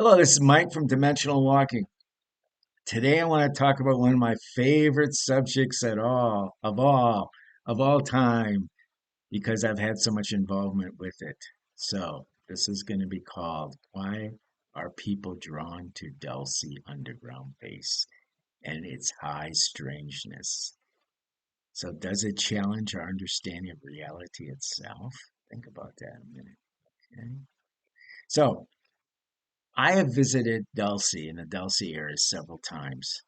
Hello, this is Mike from Dimensional Walking. Today I want to talk about one of my favorite subjects of all time because I've had so much involvement with it. So, this is going to be called Why Are People Drawn to Dulce Underground Base and Its High Strangeness? So, does it challenge our understanding of reality itself? Think about that a minute. Okay. So, I have visited Dulce in the Dulce area several times,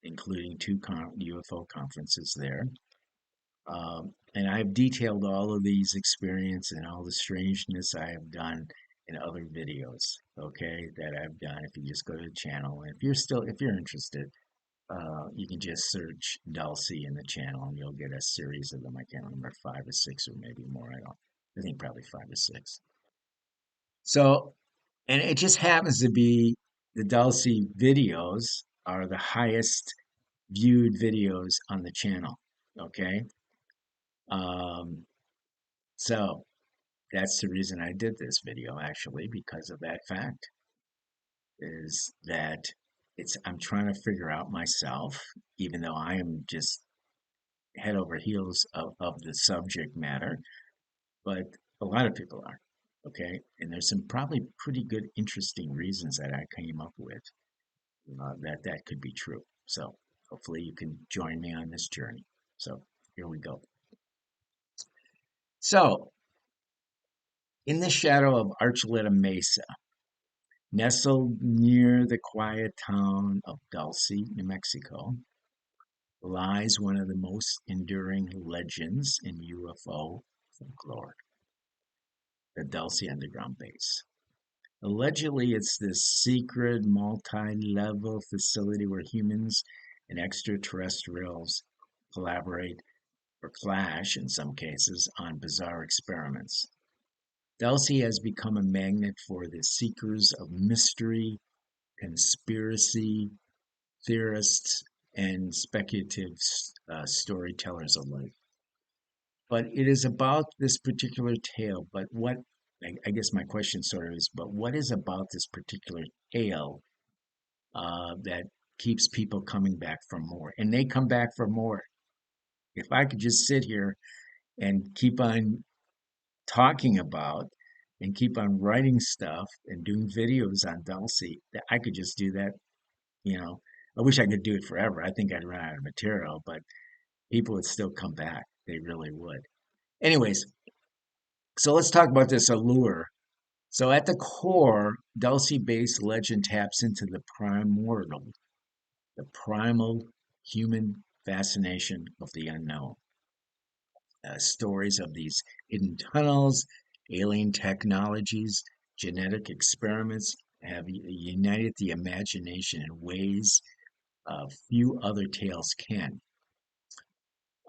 including two UFO conferences there. And I've detailed all of these experiences and all the strangeness I have done in other videos, okay, that I've done. If you just go to the channel, and if you're interested, you can just search Dulce in the channel and you'll get a series of them. I can't remember, five or six or maybe more. I think probably five or six. So, and it just happens to be the Dulce videos are the highest viewed videos on the channel. Okay. Um, so that's the reason I did this video actually, because of that fact is that I'm trying to figure out myself, even though I am just head over heels of the subject matter, but a lot of people are. Okay. And there's some probably pretty good, interesting reasons that I came up with that could be true. So hopefully you can join me on this journey. So here we go. So in the shadow of Archuleta Mesa, nestled near the quiet town of Dulce, New Mexico, lies one of the most enduring legends in UFO folklore, the Dulce Underground Base. Allegedly, it's this secret multi-level facility where humans and extraterrestrials collaborate or clash in some cases on bizarre experiments. Dulce has become a magnet for the seekers of mystery, conspiracy theorists, and speculative storytellers alike. But it is about this particular tale. But I guess my question sort of is, but what is about this particular tale that keeps people coming back for more? And they come back for more. If I could just sit here and keep on talking about and keep on writing stuff and doing videos on Dulce, that I could just do that, you know. I wish I could do it forever. I think I'd run out of material, but people would still come back. They really would. Anyways, so let's talk about this allure. So at the core, Dulce-based legend taps into the primal human fascination of the unknown. Stories of these hidden tunnels, alien technologies, genetic experiments have united the imagination in ways few other tales can.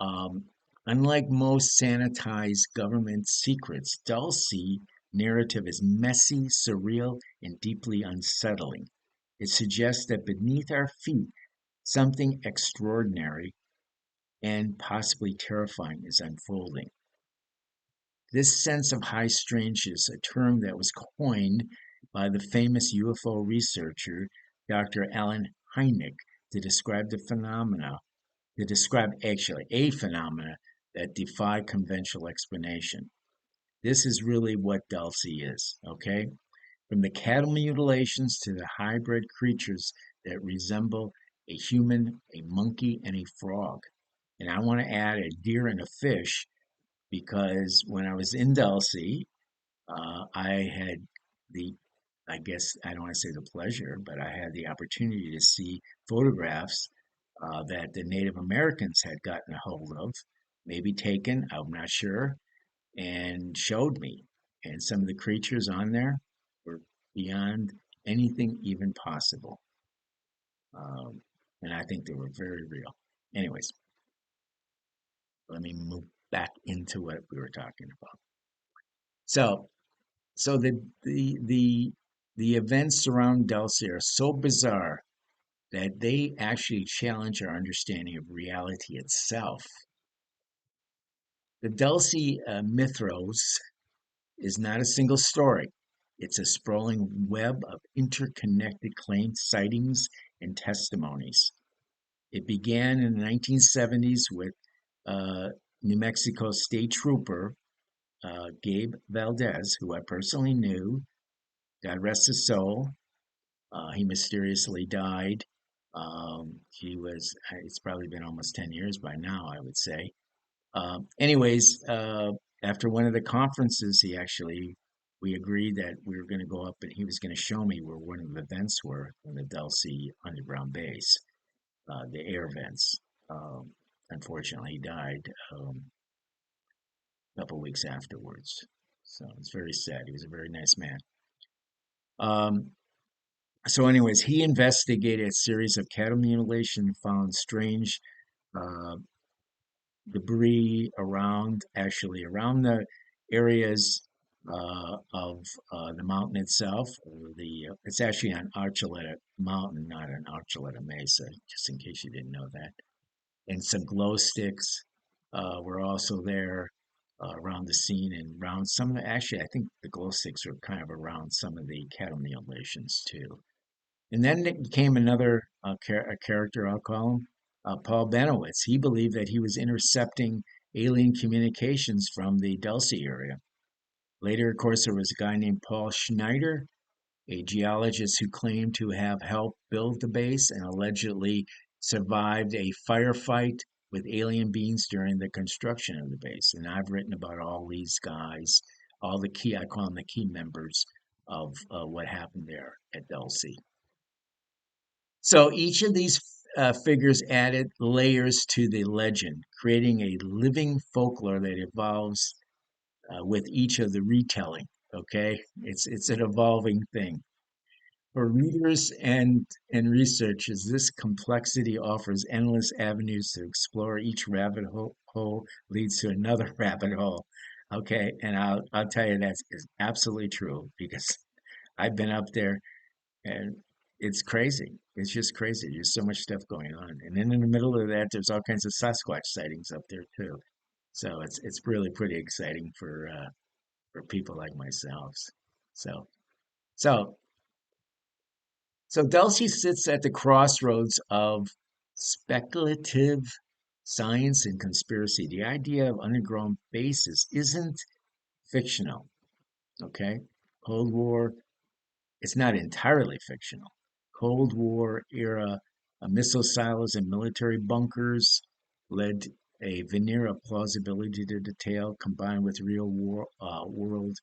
Um, Unlike most sanitized government secrets, Dulce narrative is messy, surreal, and deeply unsettling. It suggests that beneath our feet, something extraordinary and possibly terrifying is unfolding. This sense of high strangeness, a term that was coined by the famous UFO researcher Dr. Alan Hynek to describe actually a phenomena that defy conventional explanation. This is really what Dulce is, okay? From the cattle mutilations to the hybrid creatures that resemble a human, a monkey, and a frog. And I want to add a deer and a fish because when I was in Dulce, I had the, I guess, I don't want to say the pleasure, but I had the opportunity to see photographs that the Native Americans had gotten a hold of, maybe taken, I'm not sure, and showed me. And some of the creatures on there were beyond anything even possible. Um, and I think they were very real. Anyways, let me move back into what we were talking about. So, so the events around Dulce are so bizarre that they actually challenge our understanding of reality itself. The Dulce mythos is not a single story. It's a sprawling web of interconnected claims, sightings, and testimonies. It began in the 1970s with uh, New Mexico State Trooper Gabe Valdez, who I personally knew. God rest his soul. He mysteriously died. It's probably been almost 10 years by now, I would say. Anyways, after one of the conferences, we agreed that we were going to go up and he was going to show me where one of the vents were in the Dulce Underground Base, the air vents. Um, Unfortunately, he died a couple weeks afterwards. So it's very sad. He was a very nice man. Um, anyways, he investigated a series of cattle mutilation, found strange uh, debris around the areas of the mountain itself. It's actually on Archuleta Mountain, not on Archuleta Mesa, just in case you didn't know that. And some glow sticks were also there around the scene and around some of actually, I think the glow sticks were kind of around some of the cattle mutilations too. And then it came another a character, I'll call him, Paul Benowitz. He believed that he was intercepting alien communications from the Dulce area. Later, of course, there was a guy named Paul Schneider, a geologist who claimed to have helped build the base and allegedly survived a firefight with alien beings during the construction of the base. And I've written about all these guys, I call them the key members of what happened there at Dulce. So each of these figures added layers to the legend, creating a living folklore that evolves with each of the retelling. Okay, it's an evolving thing. For readers and researchers, this complexity offers endless avenues to explore. Each hole leads to another rabbit hole. Okay, and I'll tell you that is absolutely true because I've been up there and it's crazy. It's just crazy. There's so much stuff going on, and then in the middle of that, there's all kinds of Sasquatch sightings up there too. So it's really pretty exciting for people like myself. So so so Dulce sits at the crossroads of speculative science and conspiracy. The idea of underground bases isn't fictional. Okay, Cold War, it's not entirely fictional. Cold War era missile silos and military bunkers led a veneer of plausibility to detail, combined with world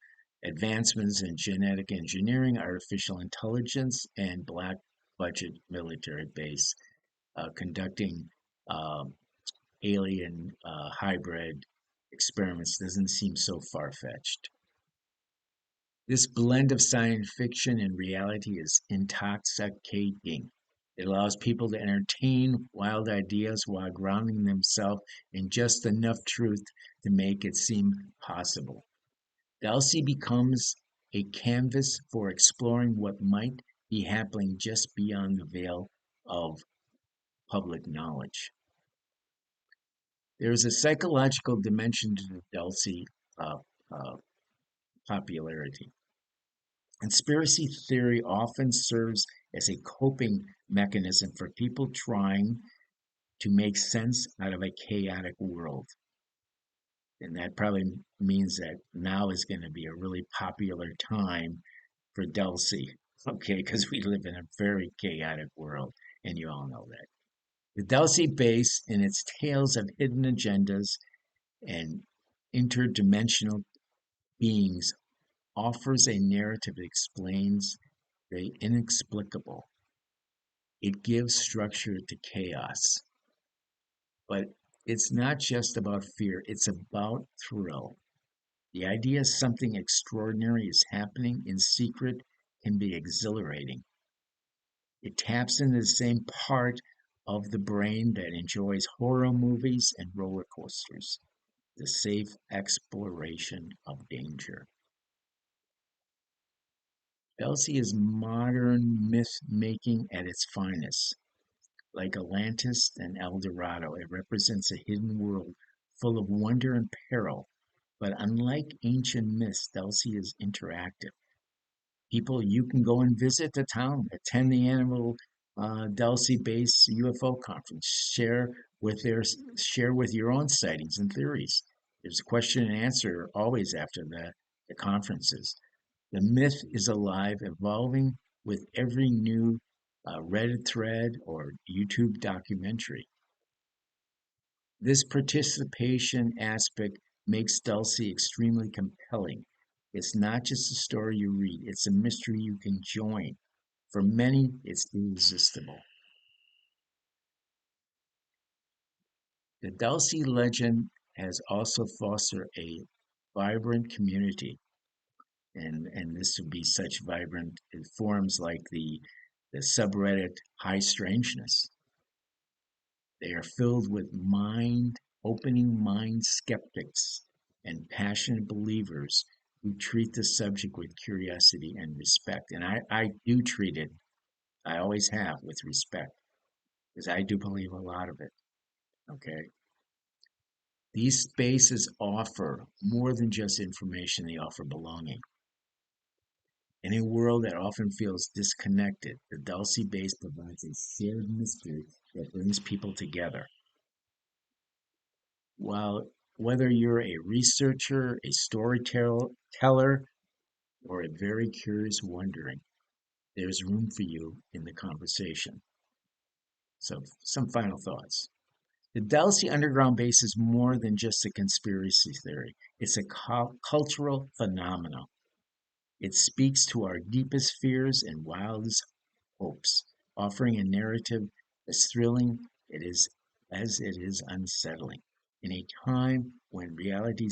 advancements in genetic engineering, artificial intelligence, and black budget military base conducting um, alien hybrid experiments doesn't seem so far fetched. This blend of science fiction and reality is intoxicating. It allows people to entertain wild ideas while grounding themselves in just enough truth to make it seem possible. Dulce becomes a canvas for exploring what might be happening just beyond the veil of public knowledge. There is a psychological dimension to the Dulce uh, uh, popularity. Conspiracy theory often serves as a coping mechanism for people trying to make sense out of a chaotic world. And that probably means that now is going to be a really popular time for Dulce, okay, because we live in a very chaotic world, and you all know that. The Dulce base and its tales of hidden agendas and interdimensional beings offers a narrative that explains the inexplicable. It gives structure to chaos. But it's not just about fear, it's about thrill. The idea something extraordinary is happening in secret can be exhilarating. It taps into the same part of the brain that enjoys horror movies and roller coasters, the safe exploration of danger. Elsie is modern myth making at its finest. Like Atlantis and El Dorado, it represents a hidden world full of wonder and peril. But unlike ancient myths, Dulce is interactive. People, you can go and visit the town, attend the annual Dulce Base UFO conference, share with your own sightings and theories. There's a question and answer always after the conferences. The myth is alive, evolving with every new Reddit thread or YouTube documentary. This participation aspect makes Dulce extremely compelling. It's not just a story you read, it's a mystery you can join. For many, it's irresistible. The Dulce legend has also fostered a vibrant community, and this would be such vibrant in forums like the subreddit High Strangeness. They are filled with opening mind skeptics and passionate believers who treat the subject with curiosity and respect. And I do treat it, I always have, with respect, because I do believe a lot of it. Okay. These spaces offer more than just information, they offer belonging. In a world that often feels disconnected, the Dulce base provides a shared mystery that brings people together. While whether you're a researcher, a storyteller, or a very curious wondering, there's room for you in the conversation. So, some final thoughts. The Dulce Underground Base is more than just a conspiracy theory. It's a cultural phenomenon. It speaks to our deepest fears and wildest hopes, offering a narrative as thrilling as it is unsettling. In a time when reality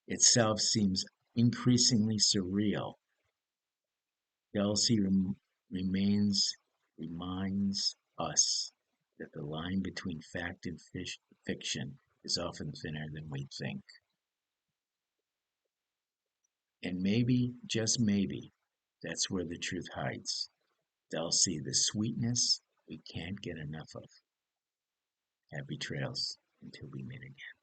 itself seems increasingly surreal, Dulce remains reminds us that the line between fact and fiction is often thinner than we think. And maybe, just maybe, that's where the truth hides. Dulce, the sweetness we can't get enough of. Happy trails until we meet again.